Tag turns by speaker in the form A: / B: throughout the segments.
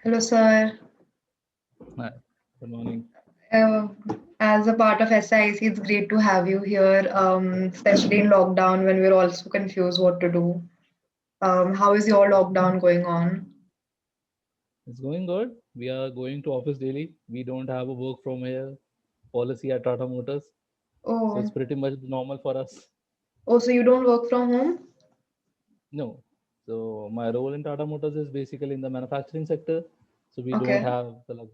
A: Hello, sir.
B: Hi, good morning.
A: Uh, as a part of SIC, it's great to have you here, especially in lockdown when we're also confused what to do. How is your lockdown going on?
B: It's going good. We are going to office daily. We don't have a work from here policy at Tata Motors, so it's
A: Oh,
B: pretty much normal for us.
A: so you don't work from home?
B: No, so my role in Tata Motors is basically in the manufacturing sector, so we don't
A: Okay.
B: have the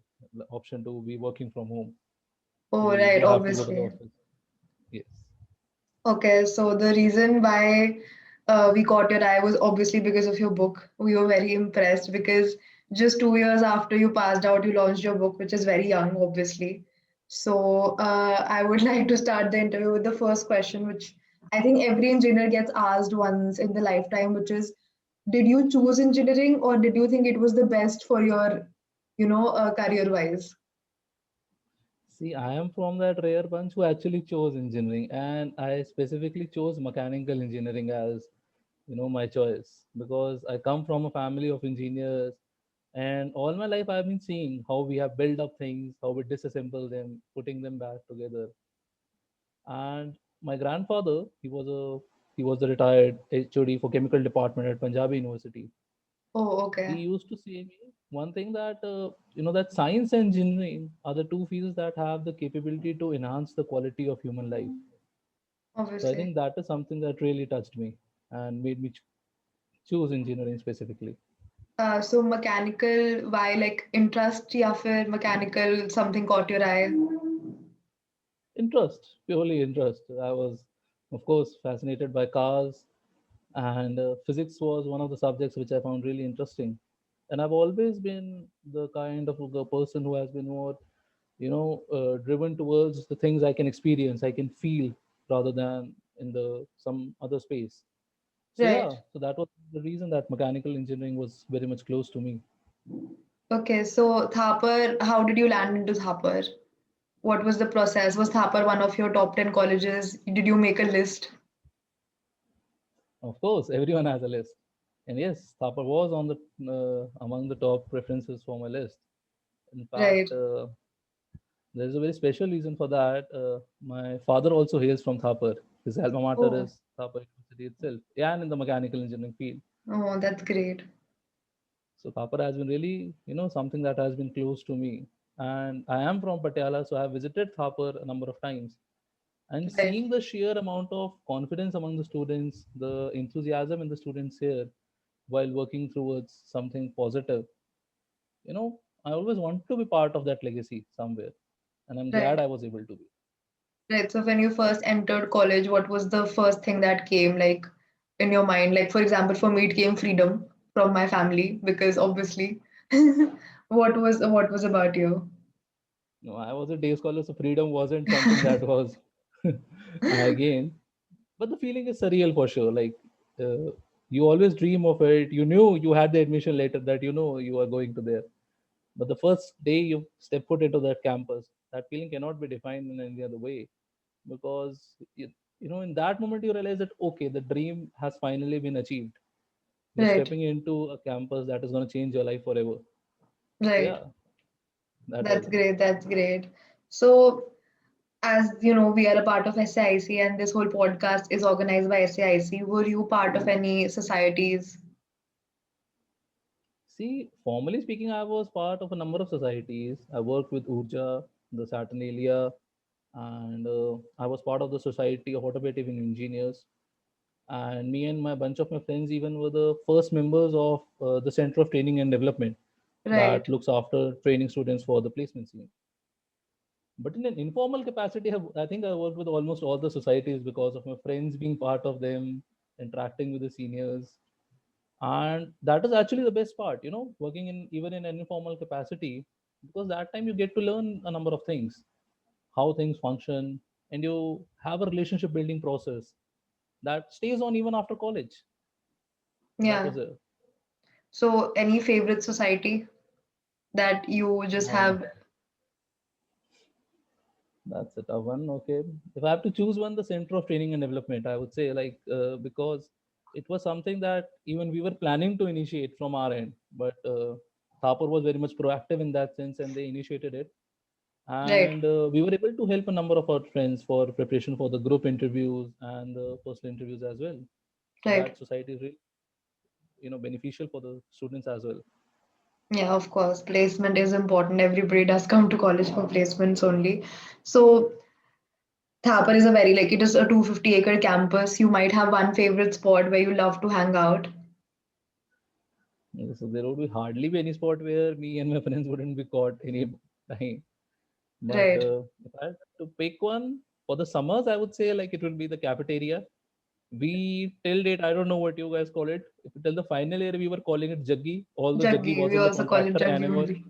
B: option to be working from home.
A: Oh,
B: We
A: right,
B: do have to go to the
A: obviously.
B: office. Yes.
A: Okay, so the reason why we caught your eye was obviously because of your book. We were very impressed because just 2 years after you passed out, you launched your book, which is very young, obviously. So I would like to start the interview with the first question, which I think every engineer gets asked once in the lifetime, which is, did you choose engineering or did you think it was the best for your, career-wise?
B: See, I am from that rare bunch who actually chose engineering, and I specifically chose mechanical engineering as my choice because I come from a family of engineers, and all my life I've been seeing how we have built up things, how we disassemble them, putting them back together. And my grandfather, he was a retired HOD for chemical department at Punjab University.
A: Oh,
B: He
A: okay.
B: used to say me one thing that that science and engineering are the two fields that have the capability to enhance the quality of human life. So I
A: Obviously.
B: think that is something that really touched me and made me choose engineering specifically.
A: So mechanical, why like interest या फिर mechanical something caught your eye?
B: Interest, purely interest. I was, of course, fascinated by cars, and physics was one of the subjects which I found really interesting. And I've always been the kind of the person who has been more, driven towards the things I can experience, I can feel, rather than in the some other space. So
A: Right.
B: yeah, so that was the reason that mechanical engineering was very much close to me.
A: Okay, so Thapar, how did you land into Thapar? What was the process? Was Thapar one of your top 10 colleges? Did you make a list?
B: Of course, everyone has a list, and yes, Thapar was on the among the top preferences for my list. In
A: Right.
B: fact, there's a very special reason for that. My father also hails from Thapar. His alma mater
A: Oh,
B: is Thapar University itself, and in the mechanical engineering field.
A: oh, that's great.
B: So Thapar has been really, something that has been close to me. And I am from Patiala, so I have visited Thapar a number of times. And
A: Right.
B: seeing the sheer amount of confidence among the students, the enthusiasm in the students here while working towards something positive, I always want to be part of that legacy somewhere. And I'm glad
A: Right.
B: I was able to be.
A: Right. So when you first entered college, what was the first thing that came like in your mind? Like for example, for me it came freedom from my family because obviously what was about you?
B: No, I was a day scholar, so freedom wasn't something that was I gained. But the feeling is surreal for sure. Like you always dream of it. You knew you had the admission letter that you are going to there. But the first day you step foot into that campus, that feeling cannot be defined in any other way because in that moment you realize that okay, the dream has finally been achieved. You're
A: Right.
B: stepping into a campus that is going to change your life forever. So
A: Right.
B: yeah, that was
A: That's
B: it.
A: great. That's great. So, as you know, we are a part of SAIC, and this whole podcast is organized by SAIC. Were you part of any societies?
B: See, formally speaking, I was part of a number of societies. I worked with Urja, the Saturnalia, and I was part of the Society of Automotive Engineers. And me and my bunch of my friends even were the first members of the Center of Training and Development that
A: Right.
B: looks after training students for the placement scene. But in an informal capacity, I think I worked with almost all the societies because of my friends being part of them, interacting with the seniors, and that is actually the best part, working in even in an informal capacity, because that time you get to learn a number of things, how things function, and you have a relationship building process that stays on even after college. That
A: Yeah.
B: was it.
A: So, any favorite society that you just
B: uh,
A: have?
B: that's a tough one. Okay, if I have to choose one, the Center of Training and Development, I would say, like, because it was something that even we were planning to initiate from our end, but Thapar was very much proactive in that sense, and they initiated it.
A: Right,
B: And we were able to help a number of our friends for preparation for the group interviews and the personal interviews as well. So
A: right.
B: that society is really, beneficial for the students as well.
A: Yeah, of course. Placement is important. Everybody does come to college for placements only. So Thapar is a very like it is a 250-acre campus. You might have one favorite spot where you love to hang out.
B: So there would be hardly be any spot where me and my friends wouldn't be caught any time. But
A: Right.
B: if I had to pick one for the summers, I would say like it will be the cafeteria. We till date, I don't know what you guys call it. If you tell the final year, we were calling it Jaggi, although Jaggi
A: Jaggi, we
B: wasn't the
A: also call it
B: contractor
A: Jaggi
B: anymore.
A: only.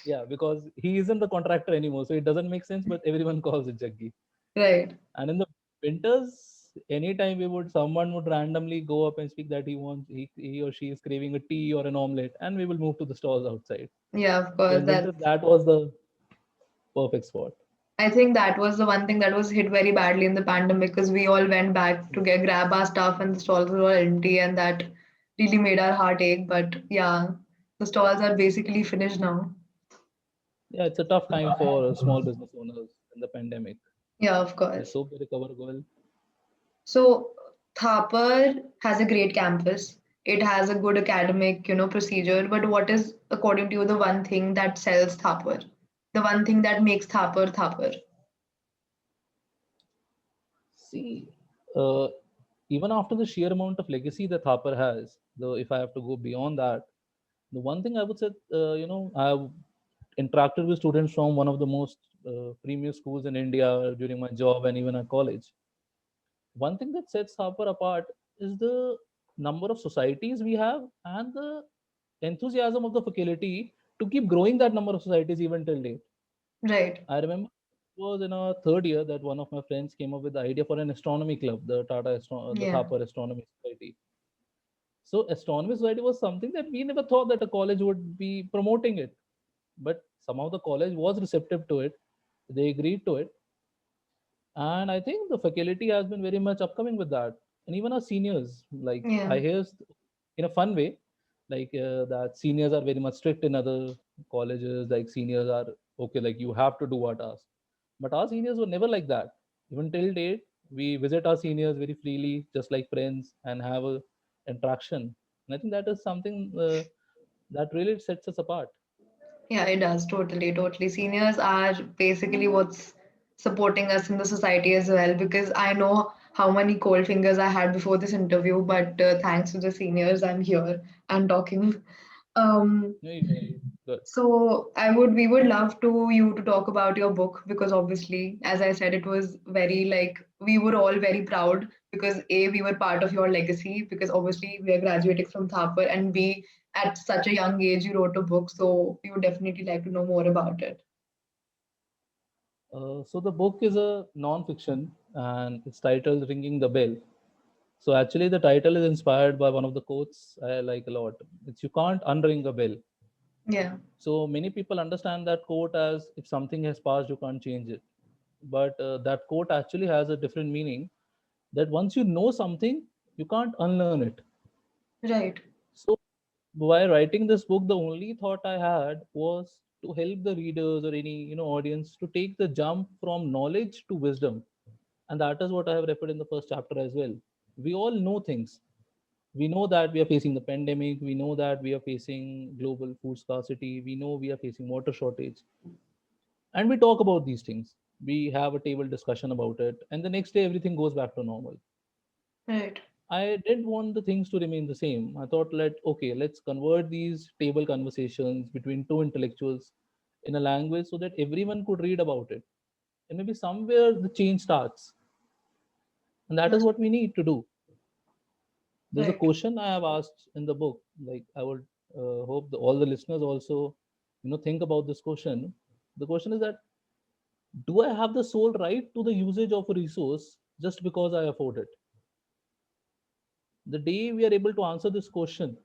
B: Yeah, because he isn't the contractor anymore, so it doesn't make sense. But everyone calls it Jaggi.
A: Right.
B: And in the winters, anytime someone would randomly go up and speak that he or she is craving a tea or an omelette, and we will move to the stalls outside.
A: Yeah, of
B: So
A: course.
B: in winters, that was the perfect spot.
A: I think that was the one thing that was hit very badly in the pandemic because we all went back to get grab our stuff and the stalls were all empty and that really made our heart ache. But yeah, the stalls are basically finished now.
B: Yeah, it's a tough time for small business owners in the pandemic.
A: Yeah, of
B: Let's
A: course.
B: hope they recover well.
A: So Thapar has a great campus. It has a good academic, procedure. But what is, according to you, the one thing that sells Thapar? The one thing that makes Thapar Thapar?
B: See, uh, even after the sheer amount of legacy that Thapar has, though, if I have to go beyond that, the one thing I would say, I've interacted with students from one of the most premier schools in India during my job and even at college. One thing that sets Thapar apart is the number of societies we have and the enthusiasm of the faculty to keep growing that number of societies even till date.
A: Right.
B: I remember it was in our third year that one of my friends came up with the idea for an astronomy club, the
A: Yeah.
B: Thapar Astronomy Society. So astronomy society was something that we never thought that a college would be promoting it, but somehow the college was receptive to it. They agreed to it, and I think the faculty has been very much upcoming with that. And even our seniors, like
A: Yeah.
B: I hear in a fun way, like that seniors are very much strict in other colleges. Like seniors are okay, like you have to do what asked. But our seniors were never like that. Even till date, we visit our seniors very freely, just like friends, and have a interaction. And I think that is something that really sets us apart.
A: Yeah, it does. Totally, totally. Seniors are basically what's supporting us in the society as well because I know how many cold fingers I had before this interview, but thanks to the seniors, I'm here and talking. Um,
B: Yeah, yeah, good.
A: so we would love to you to talk about your book because obviously, as I said, it was very like we were all very proud because A, we were part of your legacy because obviously we are graduating from Thapar and B, at such a young age you wrote a book, so we would definitely like to know more about it.
B: So the book is a non-fiction and it's titled Ringing the Bell. So actually the title is inspired by one of the quotes I like a lot. It's you can't unring a bell.
A: Yeah,
B: So many people understand that quote as if something has passed, you can't change it. But that quote actually has a different meaning that once you know something, you can't unlearn it.
A: right,
B: So while writing this book, the only thought I had was to help the readers or any audience to take the jump from knowledge to wisdom, and that is what I have referred in the first chapter as well. We all know things. We know that we are facing the pandemic. We know that we are facing global food scarcity. We know we are facing water shortage, and we talk about these things. We have a table discussion about it, and the next day everything goes back to normal.
A: right.
B: I didn't want the things to remain the same. I thought, let's convert these table conversations between two intellectuals in a language so that everyone could read about it. And maybe somewhere the change starts. And that is
A: That's
B: what we need to do. There's a
A: right.
B: question I have asked in the book. Like I would hope all the listeners also, think about this question. The question is that do I have the sole right to the usage of a resource just because I afford it? The day we are able to answer this question,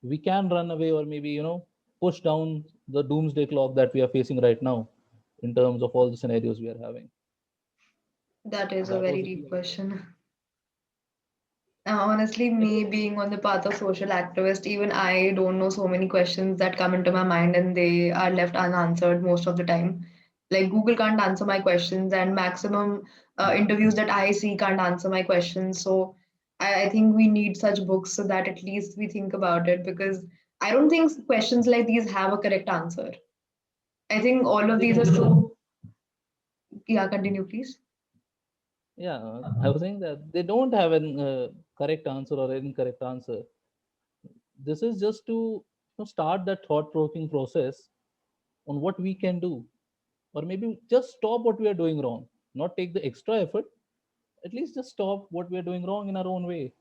B: we can run away or maybe push down the doomsday clock that we are facing right now in terms of all the scenarios we are having.
A: That is a
B: That was
A: very
B: the key
A: deep
B: idea.
A: question. Honestly, me being on the path of social activist, even I don't know so many questions that come into my mind and they are left unanswered most of the time. Like Google can't answer my questions, and maximum interviews that I see can't answer my questions. So I think we need such books so that at least we think about it because I don't think questions like these have a correct answer. I think all of
B: They
A: these are
B: don't.
A: so. Yeah, continue, please.
B: Yeah, I was saying that they don't have an correct answer or an incorrect answer. This is just to start that thought-provoking process on what we can do, or maybe just stop what we are doing wrong. Not take the extra effort, at least just stop what we are doing wrong in our own way,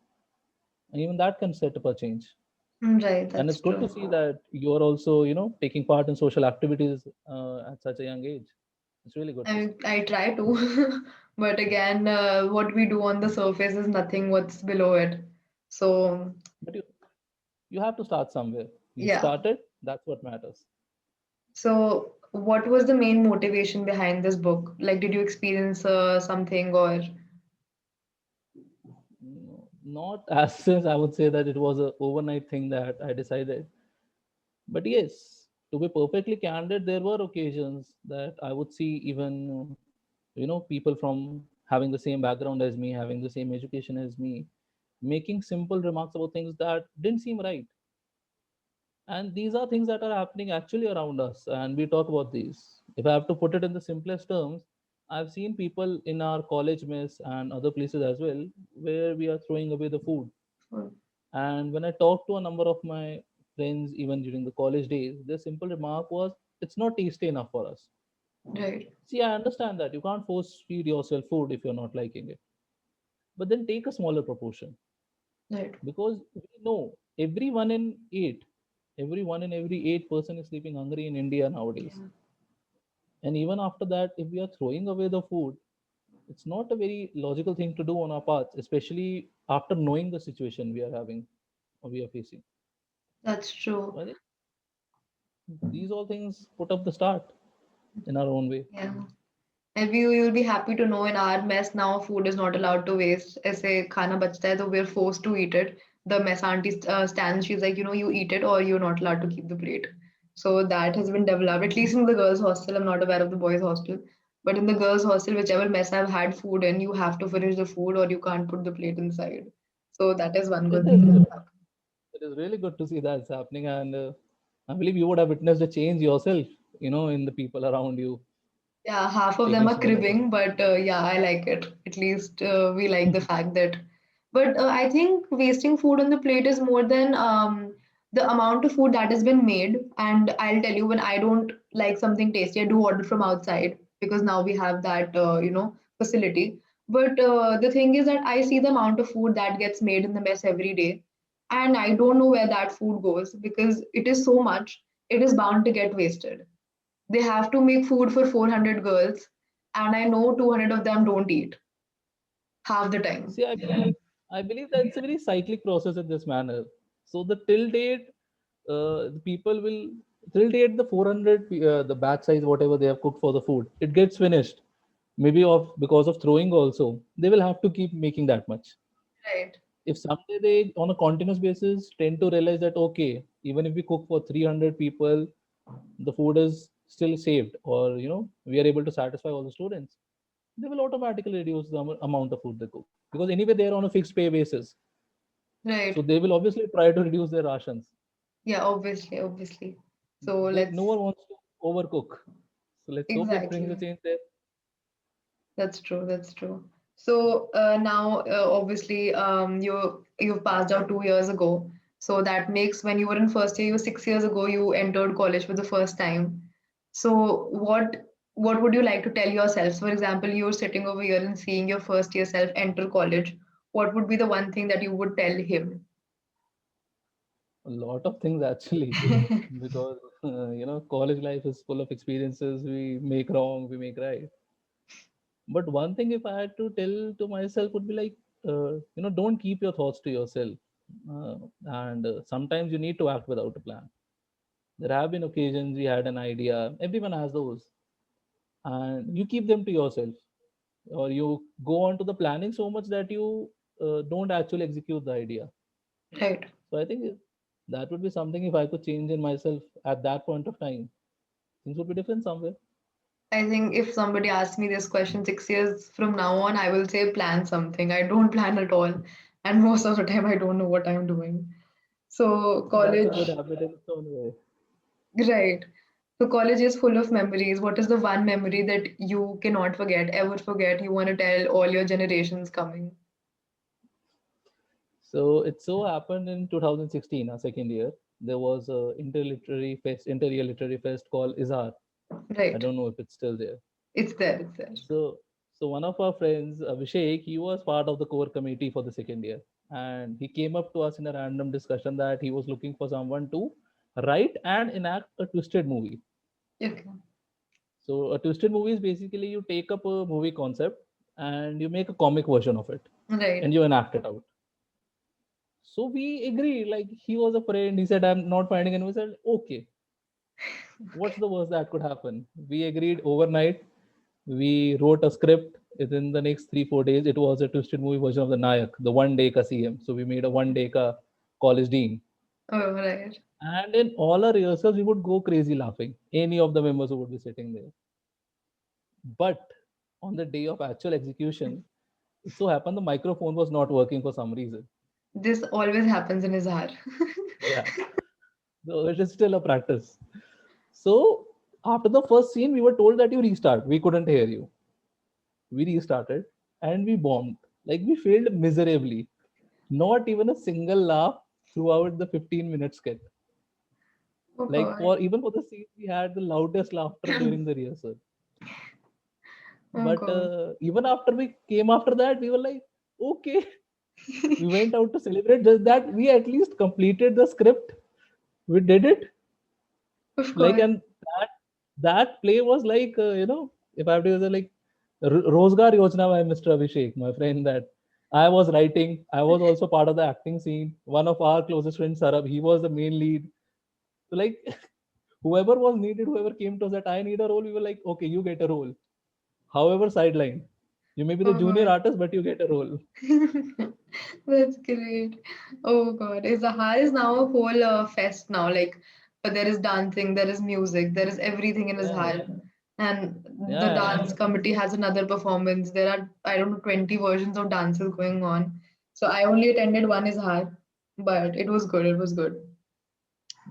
B: and even that can set up a change.
A: Right,
B: And
A: that's
B: it's good to
A: true.
B: see that you are also taking part in social activities at such a young age. It's really good to see.
A: I try to, but again, what we do on the surface is nothing what's below it. So,
B: But you have to start somewhere. You
A: yeah.
B: started, that's what matters.
A: So, what was the main motivation behind this book? Like, did you experience something or?
B: Not as such, I would say that it was a overnight thing that I decided. But yes, to be perfectly candid, there were occasions that I would see even people from having the same background as me, having the same education as me, making simple remarks about things that didn't seem right. And these are things that are happening actually around us, and we talk about these. If I have to put it in the simplest terms, I've seen people in our college mess and other places as well where we are throwing away the food.
A: or-
B: And when I talked to a number of my friends, even during the college days, their simple remark was, it's not tasty enough for us.
A: Right,
B: See, I understand that you can't force feed yourself food if you're not liking it, but then take a smaller proportion,
A: right.
B: because we know every one in every 8 person is sleeping hungry in India nowadays.
A: Yeah,
B: And even after that, if we are throwing away the food, it's not a very logical thing to do on our part, especially after knowing the situation we are having or we are facing.
A: that's true.
B: So I think these all things put up the start in our own way.
A: Yeah. And you'll be happy to know in our mess now food is not allowed to waste. ऐसे खाना बचता है तो we're forced to eat it. The mess auntie stands, she's like, you eat it or you're not allowed to keep the plate. So that has been developed, at least in the girls' hostel. I'm not aware of the boys' hostel. But in the girls' hostel, whichever mess I've had food in, you have to finish the food or you can't put the plate inside. So that is one
B: It
A: good
B: is
A: thing
B: good.
A: that's happened.
B: It is really good to see that's happening, and I believe you would have witnessed a change yourself, in the people around you
A: Yeah, half of them
B: taking
A: are
B: smaller
A: cribbing,
B: proportions.
A: but yeah, I like it. At least we like the fact that. But I think wasting food on the plate is more than the amount of food that has been made. And I'll tell you, when I don't like something tasty, I do order from outside because now we have that, facility. But the thing is that I see the amount of food that gets made in the mess every day, and I don't know where that food goes because it is so much, it is bound to get wasted. They have to make food for 400 girls, and I know 200 of them don't eat half the time.
B: See, I believe that's a very cyclic process in this manner. So the till date, the people will till date the 400 the batch size whatever they have cooked for the food, it gets finished. Maybe of because of throwing also, they will have to keep making that much.
A: Right.
B: If someday they on a continuous basis tend to realize that okay, even if we cook for 300 people, the food is still saved, or we are able to satisfy all the students, they will automatically reduce the amount of food they cook, because anyway they are on a fixed pay basis. So
A: Right.
B: they will obviously try to reduce their rations.
A: Yeah, obviously, obviously. So
B: No one wants to overcook. So let's hope it brings a
A: exactly.
B: change there.
A: That's true. That's true. So now, obviously, you've passed out 2 years ago. So that makes when you were in first year, you 6 years ago, you entered college for the first time. So what would you like to tell yourself? For example, you're sitting over here and seeing your first year self enter college. What would be the one thing that you would tell him?
B: A lot of things actually, because college life is full of experiences. We make wrong, we make right. But one thing, if I had to tell to myself, would be like, don't keep your thoughts to yourself. And sometimes you need to act without a plan. There have been occasions we had an idea. Everyone has those, and you keep them to yourself, or you go on to the planning so much that you don't actually execute the idea.
A: Right.
B: So I think that would be something, if I could change in myself at that point of time, things would be different somewhere.
A: I think if somebody asks me this question 6 years from now on, I will say plan something. I don't plan at all. And most of the time, I don't know what I'm doing. So,
B: That's a good
A: college,
B: habit in its own way.
A: right. So, college is full of memories. What is the one memory that you cannot forget, ever forget? You want to tell all your generations coming?
B: So it so happened in 2016, our second year, there was a inter-year literary fest called Izhar. I
A: Right.
B: don't know if it's still there.
A: It's there. It's there.
B: So, so one of our friends, Abhishek, he was part of the core committee for the second year, and he came up to us in a random discussion that he was looking for someone to write and enact a twisted movie.
A: Okay.
B: So a twisted movie is basically you take up a movie concept and you make a comic version of it and
A: Right.
B: you enact it out. So we agreed. Like he was a friend. He said, "I'm not finding anyone." We said, "Okay, what's the worst that could happen?" We agreed overnight. We wrote a script within the next 3 4 days. It was a twisted movie version of the Nayak, the one day ka CM. So we made a one day ka college dean.
A: Oh, right.
B: And in all our rehearsals, we would go crazy laughing. Any of the members who would be sitting there. But on the day of actual execution, it so happened the microphone was not working for some reason.
A: This always happens in Izhar.
B: Yeah. So it is still a practice. So after the first scene, we were told that you restart. We couldn't hear you. We restarted and we bombed. Like we failed miserably. Not even a single laugh throughout the 15-minute skit.
A: Oh,
B: Like
A: God.
B: for even for the scene, we had the loudest laughter during the rehearsal.
A: Oh,
B: But
A: God.
B: even after we came after that, we were like, okay, we went out to celebrate. Just that we at least completed the script. We did it.
A: Of
B: Like,
A: course.
B: and that play was like, if I have to use it, like Rozgar Yojana by Mr. Abhishek, my friend, that I was writing. I was also part of the acting scene. One of our closest friends, Sarab, he was the main lead. So like, whoever was needed, whoever came to us that I need a role, we were like, okay, you get a role. However, sidelined. You may be the
A: Oh,
B: junior
A: God.
B: artist, but you get a role.
A: That's great. Oh God, Izahar is now a whole fest now. Like, but there is dancing, there is music, there is everything in
B: Yeah, yeah,
A: Izahar. And the
B: yeah.
A: dance committee has another performance. There are, I don't know, 20 versions of dances going on. So I only attended one Izahar, but it was good. It was good.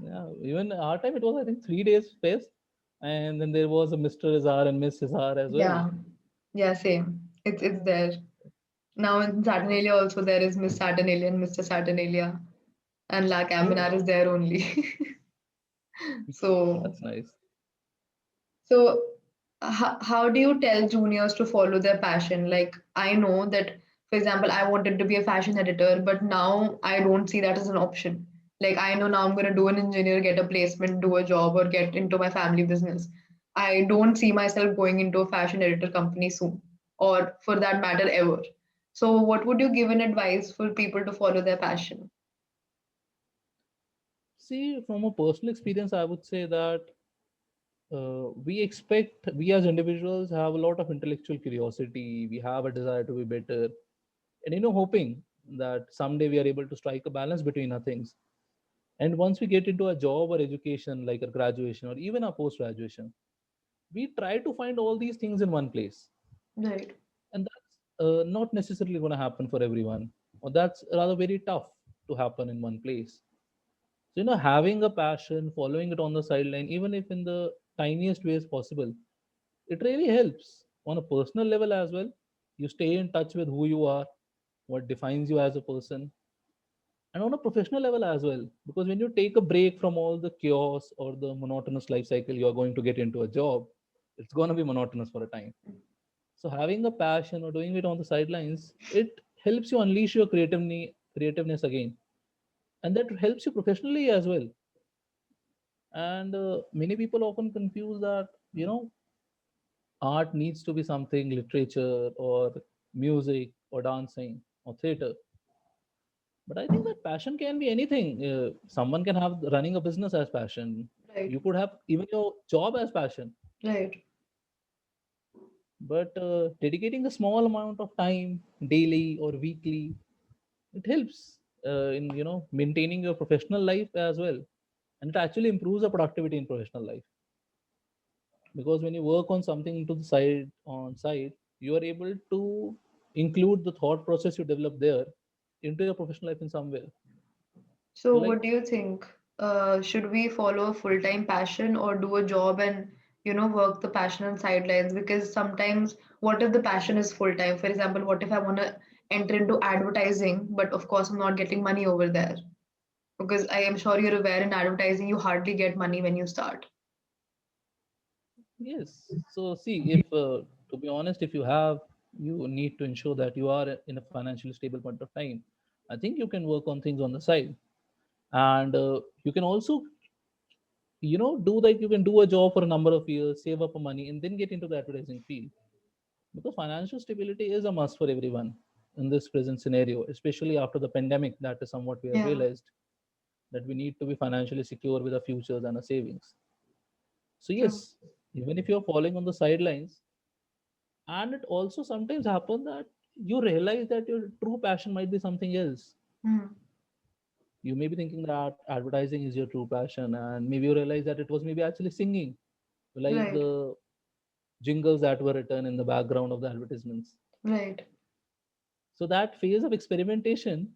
B: Yeah, even our time it was I think 3 days fest, and then there was a Mr. Izar and Miss Izar as well.
A: Yeah, yeah, same. It's there. Now in Saturnalia also there is Miss Saturnalia and Mr. Saturnalia, and La Caminar is there only. So
B: That's nice.
A: So, how do you tell juniors to follow their passion? Like, I know that, for example, I wanted to be a fashion editor, but now I don't see that as an option. Like, I know now I'm going to do an engineer, get a placement, do a job, or get into my family business. I don't see myself going into a fashion editor company soon, or for that matter, ever. So, what would you give an advice for people to follow their passion?
B: See, from a personal experience, I would say that we as individuals have a lot of intellectual curiosity. We have a desire to be better, and hoping that someday we are able to strike a balance between our things. And once we get into a job or education, like a graduation or even a post graduation, we try to find all these things in one place,
A: Right,
B: and that's not necessarily going to happen for everyone, or that's rather very tough to happen in one place. So having a passion, following it on the sideline, even if in the tiniest ways possible, it really helps on a personal level as well. You stay in touch with who you are, what defines you as a person, and on a professional level as well. Because when you take a break from all the chaos or the monotonous life cycle you're going to get into a job, it's going to be monotonous for a time. So having a passion or doing it on the sidelines, it helps you unleash your creativeness again, and that helps you professionally as well. And many people often confuse that art needs to be something literature or music or dancing or theater. But I think that passion can be anything. Someone can have running a business as passion.
A: right,
B: You could have even your job as passion.
A: right.
B: But dedicating a small amount of time daily or weekly, It helps in maintaining your professional life as well, and it actually improves the productivity in professional life, because when you work on something to the side on site, you are able to include the thought process you develop there into your professional life in some way.
A: So,
B: So
A: what
B: like,
A: do you think? Should we follow a full-time passion or do a job and, work the passion on sidelines? Because sometimes, what if the passion is full-time? For example, what if I want to enter into advertising, but of course, I'm not getting money over there? Because I am sure you're aware in advertising, you hardly get money when you start.
B: yes. So see, if to be honest, if you need to ensure that you are in a financially stable point of time, I think you can work on things on the side. And you can also, do like, you can do a job for a number of years, save up money, and then get into the advertising field, because financial stability is a must for everyone in this present scenario, especially after the pandemic. That is somewhat we have
A: Yeah.
B: realized, that we need to be financially secure with our futures and our savings. So
A: True.
B: yes, even if you're falling on the sidelines, and it also sometimes happens that you realize that your true passion might be something else.
A: Hmm.
B: You may be thinking that advertising is your true passion, and maybe you realize that it was maybe actually singing, like
A: Right.
B: the jingles that were written in the background of the advertisements.
A: Right.
B: So that phase of experimentation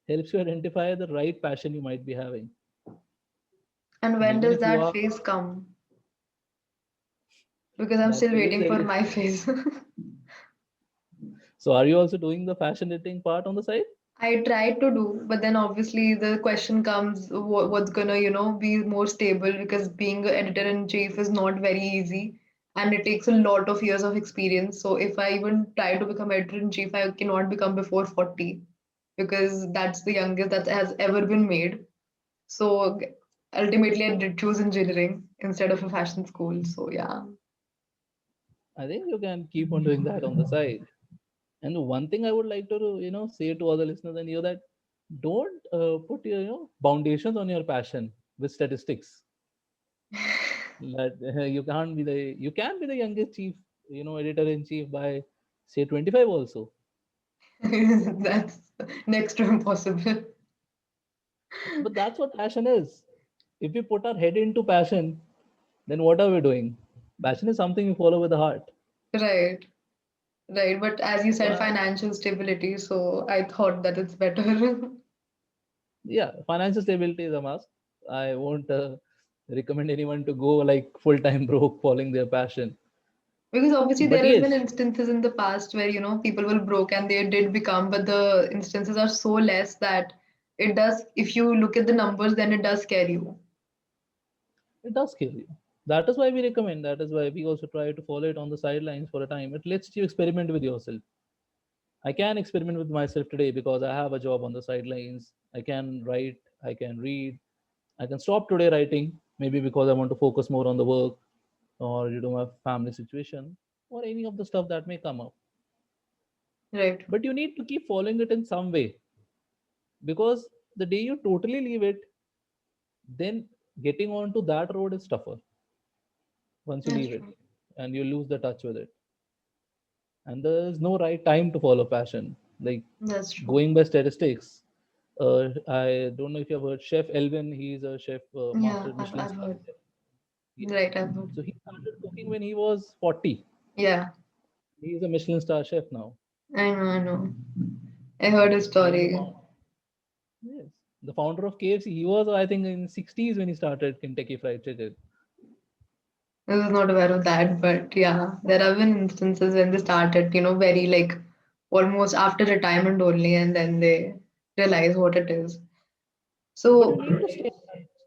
B: helps you identify the right passion you might be having.
A: And
B: And
A: when
B: even
A: does
B: if you
A: that
B: are,
A: phase come? Because I'm
B: that
A: still
B: phase,
A: waiting
B: there
A: for
B: is.
A: my phase.
B: So are you also doing the fashion editing part on the side?
A: I tried to do, but then obviously the question comes, what's gonna, be more stable because being an editor-in-chief is not very easy and it takes a lot of years of experience. So if I even try to become editor-in-chief, I cannot become before 40 because that's the youngest that has ever been made. So ultimately, I did choose engineering instead of a fashion school. So yeah.
B: I think you can keep on doing that on the side. And one thing I would like to, say to all the listeners and you, that don't put your, foundations on your passion with statistics. That you can be the youngest chief, editor in chief by say 25 also.
A: That's next to impossible.
B: But that's what passion is. If we put our head into passion, then what are we doing? Passion is something you follow with the heart.
A: Right. Right, but as you
B: So
A: said, financial stability, so I thought that it's better.
B: yeah, financial stability is a must. I won't recommend anyone to go like full time broke following their passion.
A: Because obviously
B: But
A: there has been
B: yes,
A: instances in the past where, people were broke and they did become, but the instances are so less that it does, if you look at the numbers, then it does scare you.
B: it does scale you. That is why we recommend. That is why we also try to follow it on the sidelines for a time. It lets you experiment with yourself. I can experiment with myself today because I have a job on the sidelines. I can write, I can read, I can stop today writing, maybe because I want to focus more on the work, or my family situation, or any of the stuff that may come up.
A: Right.
B: But you need to keep following it in some way, because the day you totally leave it, then getting onto that road is tougher once you
A: That's
B: leave it,
A: true.
B: and you lose the touch with it. And there's no right time to follow passion. Like,
A: That's true.
B: going by statistics, I don't know if you have heard Chef Elvin. He's a chef,
A: Yeah,
B: master
A: I've,
B: Michelin
A: I've
B: star
A: heard.
B: chef. Yes.
A: Right, I've heard.
B: So he started cooking when he was 40.
A: Yeah,
B: He's a Michelin star chef now.
A: I know, I know. I heard his
B: Even the
A: story.
B: yes, the founder of KFC, he was, I think, in 60s when he started Kentucky Fried Chicken.
A: I was not aware of that, but yeah, there have been instances when they started, very like almost after retirement only, and then they realize what it is.
B: But you
A: So,
B: need to stay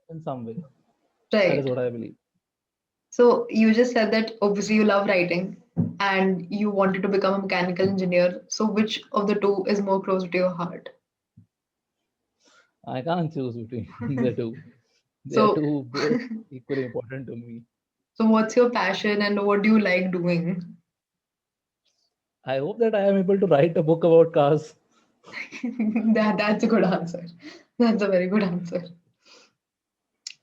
B: in some way. That is
A: right.
B: what I believe.
A: So you just said that obviously you love writing and you wanted to become a mechanical engineer. So which of the two is more close to your heart?
B: I can't choose between the two. They are
A: So,
B: two both equally important to me.
A: so what's your passion and what do you like doing?
B: I hope that I am able to write a book about cars.
A: That's a good answer. That's a very good answer.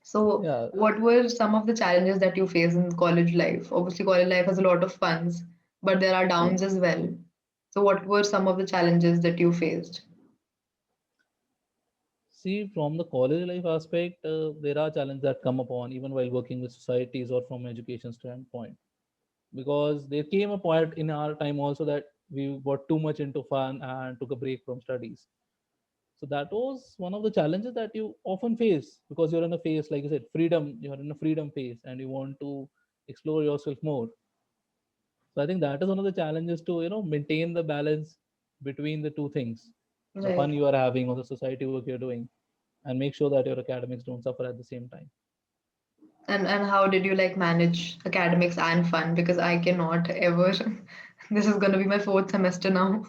A: So,
B: Yeah,
A: what were some of the challenges that you faced in college life? Obviously, college life has a lot of funs, but there are downs as well. So, what were some of the challenges that you faced?
B: See, from the college life aspect, there are challenges that come upon even while working with societies or from education standpoint. Because there came a point in our time also that we got too much into fun and took a break from studies. So that was one of the challenges that you often face because you're in a phase, like you said, freedom. You're in a freedom phase and you want to explore yourself more. So I think that is one of the challenges to maintain the balance between the two things, the fun
A: Right.
B: you are having or the society work you're doing, and make sure that your academics don't suffer at the same time.
A: And how did you like manage academics and fun? Because I cannot ever. This is gonna be my fourth semester now.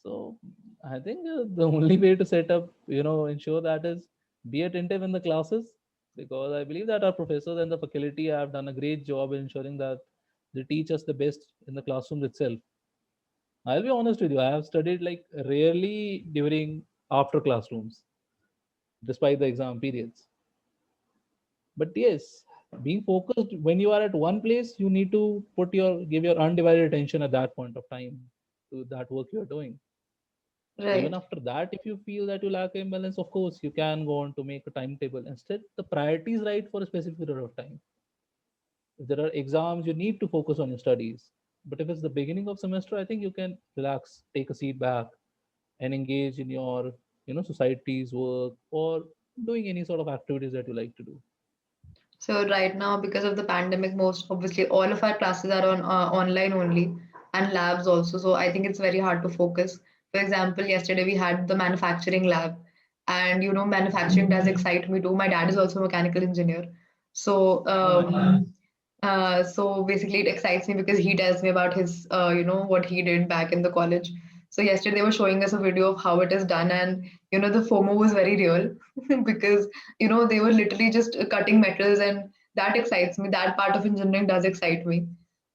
B: So I think the only way to set up, ensure that is be attentive in the classes, because I believe that our professors and the faculty have done a great job in ensuring that they teach us the best in the classroom itself. I'll be honest with you, I have studied like rarely during after classrooms, despite the exam periods. But yes, being focused when you are at one place, you need to give your undivided attention at that point of time to that work you're doing. Even
A: Right.
B: after that, if you feel that you lack imbalance, of course you can go on to make a timetable. Instead, the priority is right for a specific period of time. If there are exams, you need to focus on your studies. But if it's the beginning of semester, I think you can relax, take a seat back, and engage in your society's work or doing any sort of activities that you like to do.
A: So right now, because of the pandemic, most obviously all of our classes are on online only and labs also. So I think it's very hard to focus. For example, yesterday we had the manufacturing lab, and manufacturing does excite me too. My dad is also a mechanical engineer, so
B: Oh, nice.
A: so basically it excites me because he tells me about his what he did back in the college. So yesterday they were showing us a video of how it is done, and the FOMO was very real because they were literally just cutting metals, and that excites me. That part of engineering does excite me.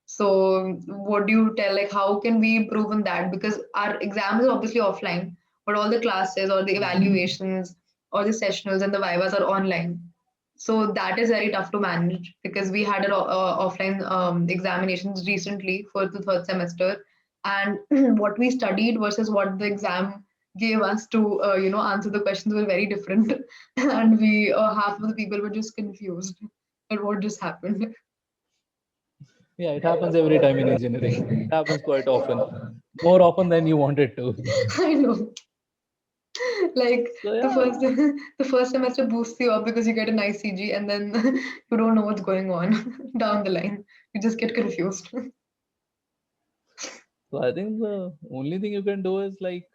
A: So what do you tell, like, how can we improve on that? Because our exams are obviously offline, but all the classes or the evaluations or the sessionals and the vivas are online. So that is very tough to manage because we had offline examinations recently for the third semester, and what we studied versus what the exam gave us to answer the questions were very different, and we half of the people were just confused at what just happened.
B: Yeah, it happens every time in engineering. It happens quite often, more often than you want it to.
A: I know, like
B: So
A: the
B: yeah,
A: first the first semester boosts you up because you get a nice CG, and then you don't know what's going on down the line. You just get confused.
B: so I think the only thing you can do is like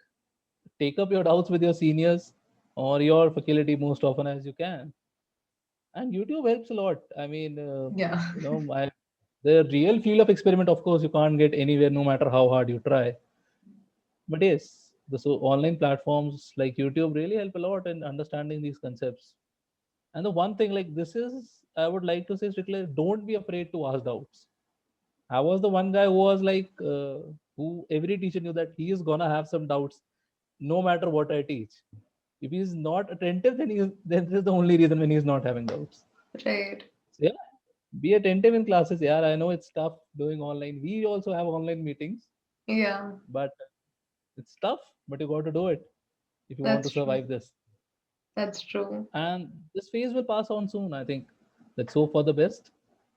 B: take up your doubts with your seniors or your faculty most often as you can. And YouTube helps a lot. I mean,
A: Yeah.
B: the real field of experiment, of course, you can't get anywhere no matter how hard you try. But yes, the online platforms like YouTube really help a lot in understanding these concepts. And the one thing like this is, I would like to say strictly, don't be afraid to ask doubts. I was the one guy who was like, who every teacher knew that he is gonna have some doubts, no matter what I teach. If he's not attentive, then this is the only reason when he's not having doubts.
A: Right.
B: So yeah, be attentive in classes. Yeah, I know it's tough doing online. We also have online meetings,
A: Yeah,
B: but it's tough. But you got to do it if you want to
A: that's true.
B: survive this.
A: That's true.
B: And this phase will pass on soon. I think let's hope for the best,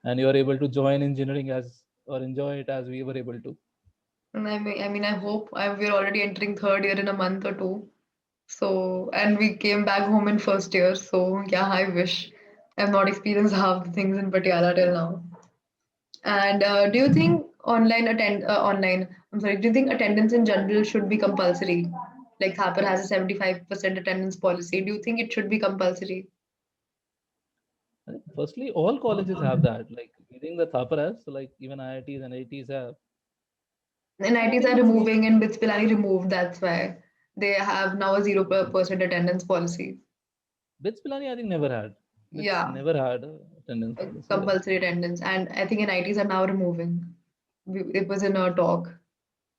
B: and you are able to join engineering as or enjoy it as we were able to.
A: And I mean, I hope we're already entering third year in a month or two. So, and we came back home in first year. So, yeah, I wish I've not experienced half the things in Patiala till now. And do you think I'm sorry, do you think attendance in general should be compulsory? Like Thapar has a 75% attendance policy. Do you think it should be compulsory?
B: I think firstly, all colleges have that. Like we think the Thapar has, so like even IITs and IITs have.
A: And
B: And I
A: ITs
B: think
A: are
B: it's
A: removing and BITS Pilani removed. That's why they have now a 0% attendance policy.
B: BITS Pilani, I think never had. BITS
A: Yeah,
B: never had a attendance policy. Like
A: compulsory attendance. And I think in ITs are now removing. It was in a talk.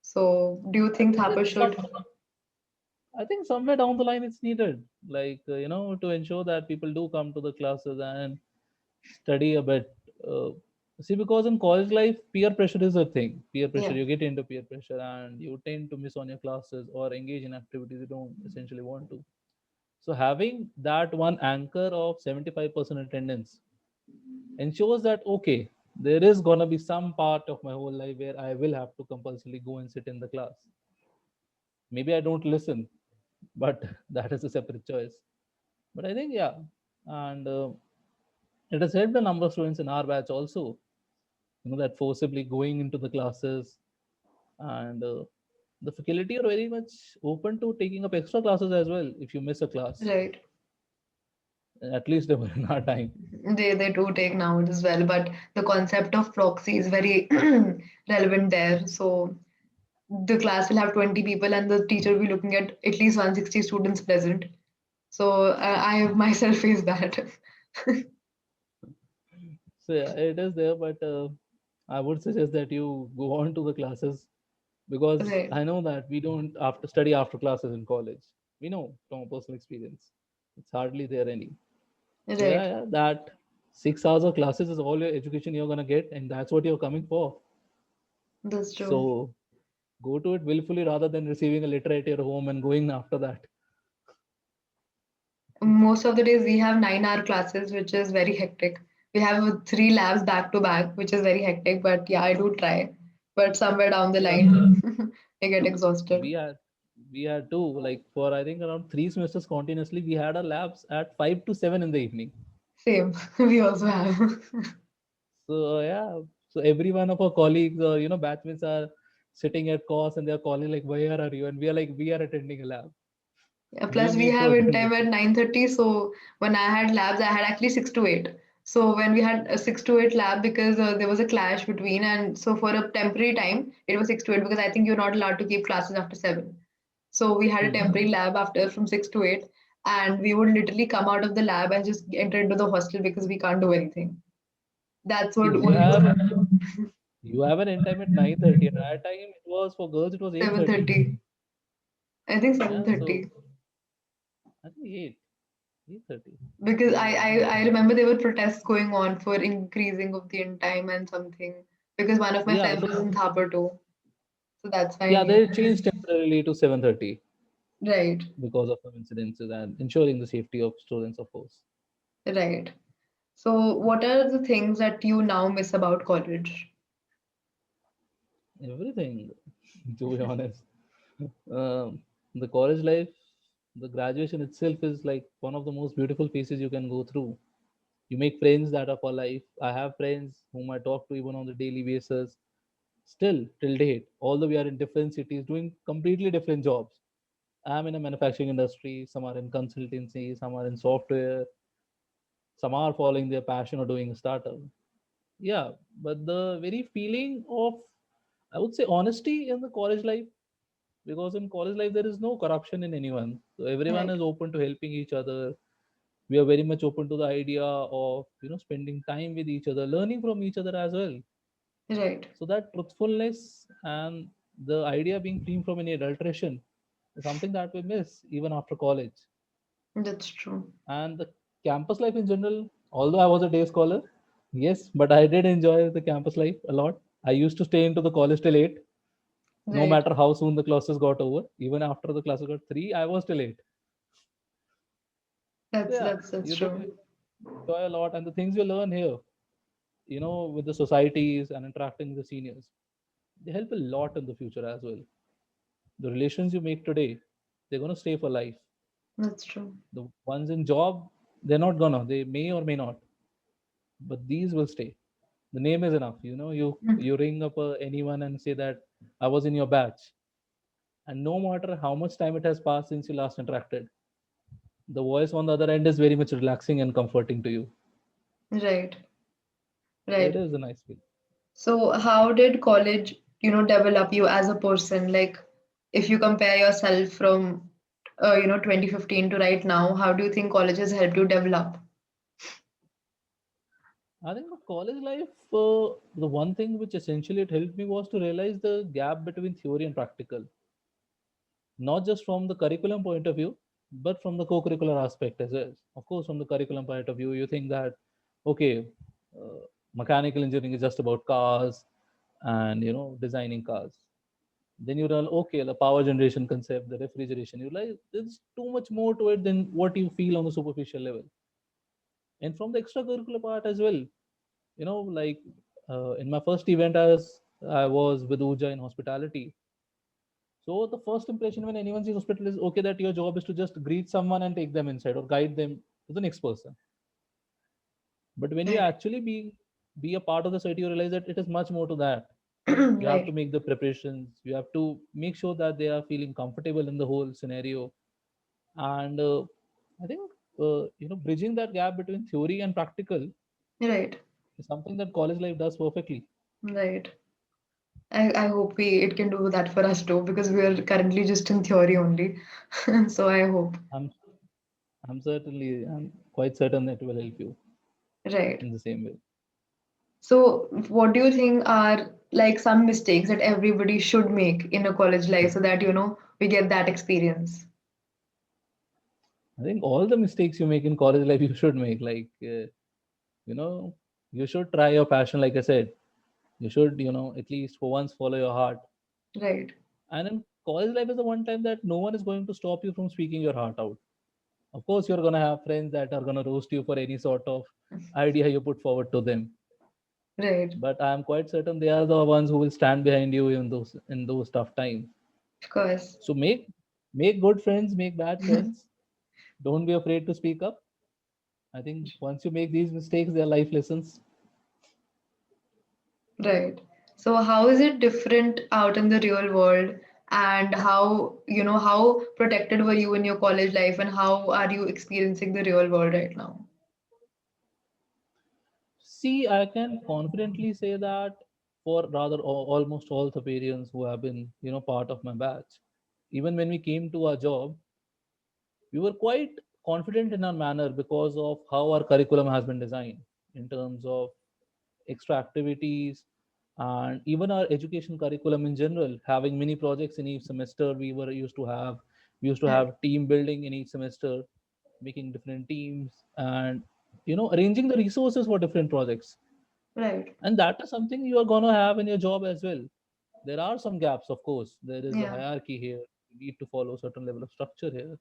A: So do you
B: I
A: think
B: think
A: Thapar
B: it's
A: should?
B: I think somewhere down the line it's needed, like to ensure that people do come to the classes and study a bit. Uh, See, because in college life, peer pressure is a thing. Peer pressure,
A: Yeah.
B: you get into peer pressure and you tend to miss on your classes or engage in activities you don't essentially want to. So, having that one anchor of 75% attendance ensures that, okay, there is going to be some part of my whole life where I will have to compulsorily go and sit in the class. Maybe I don't listen, but that is a separate choice. But I think, yeah, and it has helped a number of students in our batch also, that forcibly going into the classes, and the faculty are very much open to taking up extra classes as well if you miss a class.
A: Right.
B: At least they were in our time.
A: They do take now as well, but the concept of proxy is very relevant there. So the class will have 20 people and the teacher will be looking at least 160 students present. So I have myself faced that.
B: So yeah, it is there, but I would suggest that you go on to the classes, because
A: Right,
B: I know that we don't after study after classes in college. We know from personal experience, it's hardly there any. So yeah,
A: right.
B: yeah, that 6 hours of classes is all your education you're gonna get, and that's what you're coming for.
A: That's true.
B: So go to it willfully rather than receiving a letter at your home and going after that.
A: Most of the days we have 9-hour classes, which is very hectic. We have 3 labs back to back, which is very hectic. But yeah, I do try. But somewhere down the
B: Yeah,
A: line, I get exhausted.
B: we had we had to, like, for I think around 3 semesters continuously, we had our labs at 5 to 7 in the evening.
A: Same. We also have.
B: So yeah, so every one of our colleagues or batchmates are sitting at course and they're calling like, "Where are you?" And we are like, "We are attending a lab.
A: Yeah,
B: You
A: plus we
B: need to
A: have in
B: attend
A: time
B: this
A: at
B: one."
A: 9:30. So when I had labs, I had actually 6 to 8. So when we had a 6 to 8 lab, because there was a clash between, and so for a temporary time, it was 6 to 8 because I think you're not allowed to keep classes after 7. So we had a
B: Hmm.
A: temporary lab after from 6 to 8, and we would literally come out of the lab and just enter into the hostel because we can't do anything. That's
B: See,
A: what
B: we
A: we used
B: have
A: to do.
B: you have an end time at 9:30. At our time, it was for girls. It was 8:30.
A: 7:30. I think
B: Yeah, so
A: 7:30.
B: I think 8:30.
A: Because I remember there were protests going on for increasing of the end time and something. Because one of my
B: Yeah,
A: friends
B: so
A: was in Thapar too. So that's why I
B: yeah,
A: knew.
B: they changed temporarily to 7:30
A: Right,
B: because of some incidences and ensuring the safety of students, of course.
A: right. So what are the things that you now miss about college?
B: Everything, to be honest. The college life, the graduation itself is like one of the most beautiful phases you can go through. You make friends that are for life. I have friends whom I talk to even on the daily basis. Still, till date, although we are in different cities doing completely different jobs. I'm in a manufacturing industry, some are in consultancy, some are in software, some are following their passion or doing a startup. Yeah, but the very feeling of, I would say, honesty in the college life, because in college life there is no corruption in anyone, so everyone
A: Right,
B: is open to helping each other. We are very much open to the idea of spending time with each other, learning from each other as well.
A: right.
B: So that truthfulness and the idea being free from any adulteration is something that we miss even after college.
A: That's true.
B: And the campus life in general, although I was a day scholar, yes, but I did enjoy the campus life a lot. I used to stay into the college till 8, no
A: Right.
B: matter how soon the classes got over. Even after the classes got 3, I was till 8. So
A: That's
B: yeah,
A: that's that's
B: you do
A: true.
B: enjoy a lot, and the things you learn here, with the societies and interacting with the seniors, they help a lot in the future as well. The relations you make today, they're gonna stay for life.
A: That's true.
B: The ones in job, they're not gonna. They may or may not, but these will stay. The name is enough. You ring up anyone and say that I was in your batch, and no matter how much time it has passed since you last interacted, the voice on the other end is very much relaxing and comforting to you.
A: Right,
B: So it
A: right.
B: is a nice feel.
A: So how did college, develop you as a person? Like, if you compare yourself from, 2015 to right now, how do you think college has helped you develop?
B: I think the college life, the one thing which essentially it helped me was to realize the gap between theory and practical, not just from the curriculum point of view, but from the co-curricular aspect as well. Of course, from the curriculum point of view, you think that, okay, uh, mechanical engineering is just about cars and designing cars. Then you realize, okay, the power generation concept, the refrigeration, you realize there's too much more to it than what you feel on the superficial level. And from the extracurricular part as well, like in my first event, I was with Uja in hospitality. So the first impression when anyone sees hospital is okay, that your job is to just greet someone and take them inside or guide them to the next person. But when you
A: Right.
B: actually be a part of the society, you realize that it is much more to that. You have to
A: Right.
B: make the preparations. You have to make sure that they are feeling comfortable in the whole scenario. And I think bridging that gap between theory and practical
A: Right.
B: is something that college life does perfectly.
A: Right. I hope it can do that for us too, because we are currently just in theory only. So I hope.
B: I'm I'm quite certain that it will help you
A: Right.
B: in the same way.
A: So what do you think are like some mistakes that everybody should make in a college life so that, we get that experience?
B: I think all the mistakes you make in college life you should make. Like you know, you should try your passion. Like I said, you should at least for once follow your heart.
A: Right.
B: And in college life is the one time that no one is going to stop you from speaking your heart out. Of course, you're gonna have friends that are gonna roast you for any sort of idea you put forward to them.
A: Right.
B: But I am quite certain they are the ones who will stand behind you in those tough times.
A: Of course.
B: So make good friends, make bad friends. Don't be afraid to speak up. I think once you make these mistakes, they are life lessons.
A: Right. So how is it different out in the real world, and how protected were you in your college life, and how are you experiencing the real world right now?
B: See, I can confidently say that for rather almost all the parents who have been, part of my batch, even when we came to our job, we were quite confident in our manner because of how our curriculum has been designed in terms of extra activities and even our education curriculum in general, having mini projects in each semester. We used to have team building in each semester, making different teams and arranging the resources for different projects.
A: Right.
B: And that is something you are going to have in your job as well. There are some gaps, of course. There is a
A: Yeah.
B: hierarchy here. You need to follow a certain level of structure here.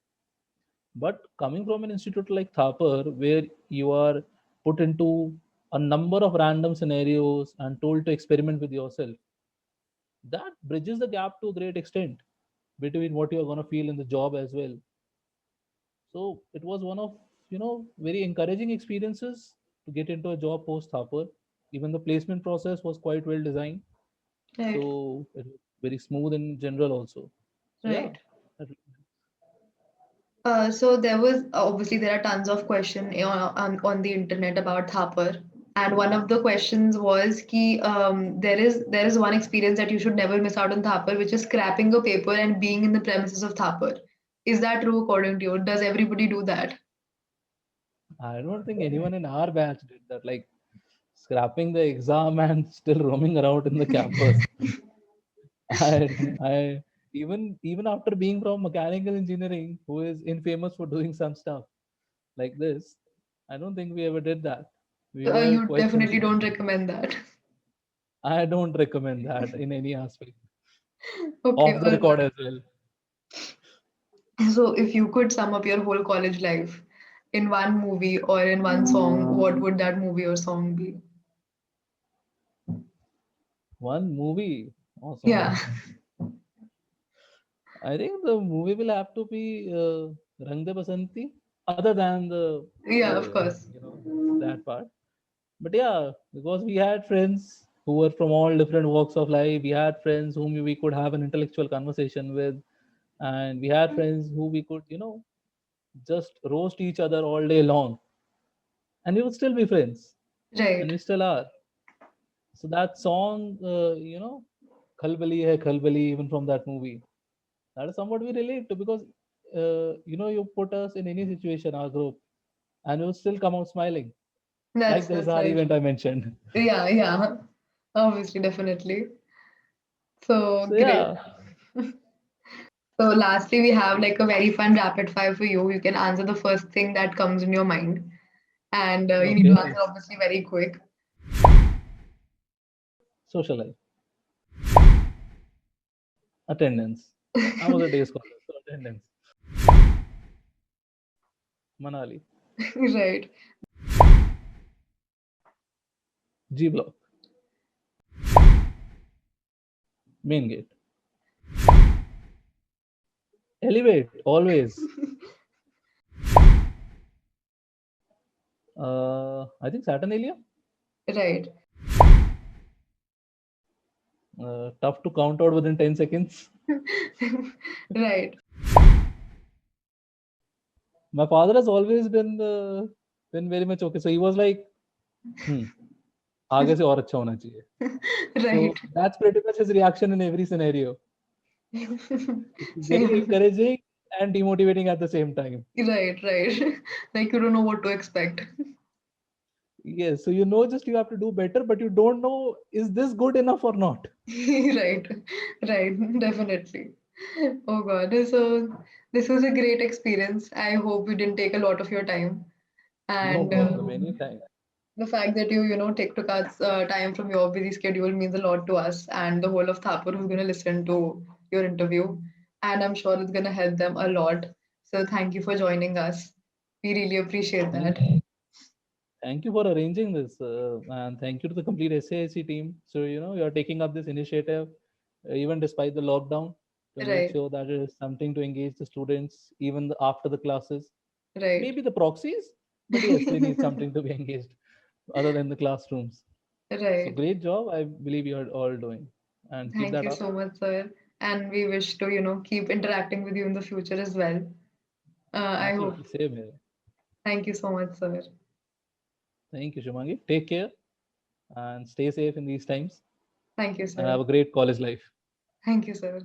B: But coming from an institute like Thapar, where you are put into a number of random scenarios and told to experiment with yourself, that bridges the gap to a great extent between what you're going to feel in the job as well. So it was one of very encouraging experiences to get into a job post Thapar. Even the placement process was quite well designed,
A: Right.
B: so it was very smooth in general also. So yeah,
A: Right.
B: that,
A: So there was obviously there are tons of questions on the internet about Thapar, and one of the questions was ki there is one experience that you should never miss out on Thapar, which is scrapping a paper and being in the premises of Thapar. Is that true according to you? Does everybody do that?
B: I don't think anyone in our batch did that. Like scrapping the exam and still roaming around in the campus. I even after being from mechanical engineering, who is infamous for doing some stuff like this, I don't think we ever did that. We were
A: You
B: quite
A: definitely
B: sensible.
A: don't recommend that.
B: I don't recommend that in any aspect.
A: Okay,
B: Off the
A: all
B: record as well.
A: right. So if you could sum up your whole college life in one movie or in one song, what would that movie or song be?
B: One movie or
A: Yeah.
B: song. I think the movie will have to be Rang De Basanti, other than
A: Yeah, of course.
B: that part. But yeah, because we had friends who were from all different walks of life. We had friends whom we could have an intellectual conversation with, and we had friends who we could, just roast each other all day long, and we would still be friends, and
A: Right.
B: we still are. So that song, Khalbali Hai Khalbali, even from that movie, that is somewhat we relate to because, you put us in any situation, our group, and we would still come out smiling, like the
A: That's
B: Izhar
A: right.
B: event I mentioned.
A: Yeah, yeah. Obviously, definitely. So
B: So
A: great.
B: yeah,
A: So lastly, we have like a very fun rapid fire for you. You can answer the first thing that comes in your mind, and you need to
B: okay.
A: answer obviously very quick.
B: Social life. Attendance. I was a day scholar, so attendance. Manali.
A: Right.
B: G block. Main gate. Elevate. Always. I think Saturnalia.
A: Right.
B: Tough to count out within 10 seconds.
A: Right.
B: My father has always been very much okay. So he was like, आगे से और अच्छा होना चाहिए. So
A: Right.
B: that's pretty much his reaction in every scenario. It's very
A: Same.
B: encouraging and demotivating at the same time.
A: Right, right. Like you don't know what to expect.
B: Yes, so you know just you have to do better, but you don't know is this good enough or not.
A: Right, right, definitely. Oh God. So this was a great experience. I hope we didn't take a lot of your time.
B: No
A: And
B: problem, anytime.
A: the fact that you took us time from your busy schedule means a lot to us and the whole of Thapur who's going to listen to your interview. And I'm sure it's going to help them a lot. So thank you for joining us. We really appreciate
B: Thank
A: that.
B: thank you for arranging this, and thank you to the complete SAIC team. So you're taking up this initiative, even despite the lockdown, to make
A: Right,
B: sure that it is something to engage the students even after the classes.
A: right.
B: Maybe the proxies, but yes, they need something to be engaged other than the classrooms. So
A: Right.
B: great job, I believe you're all doing, and keep
A: Thank
B: that
A: you
B: up.
A: so much, sir. And we wish to keep interacting with you in the future as well. I hope.
B: Absolutely, same here.
A: Thank you so much, sir.
B: Thank you, Shumangi. Take care and stay safe in these times,
A: Thank you,
B: and have
A: sir.
B: a great college life.
A: Thank you, sir.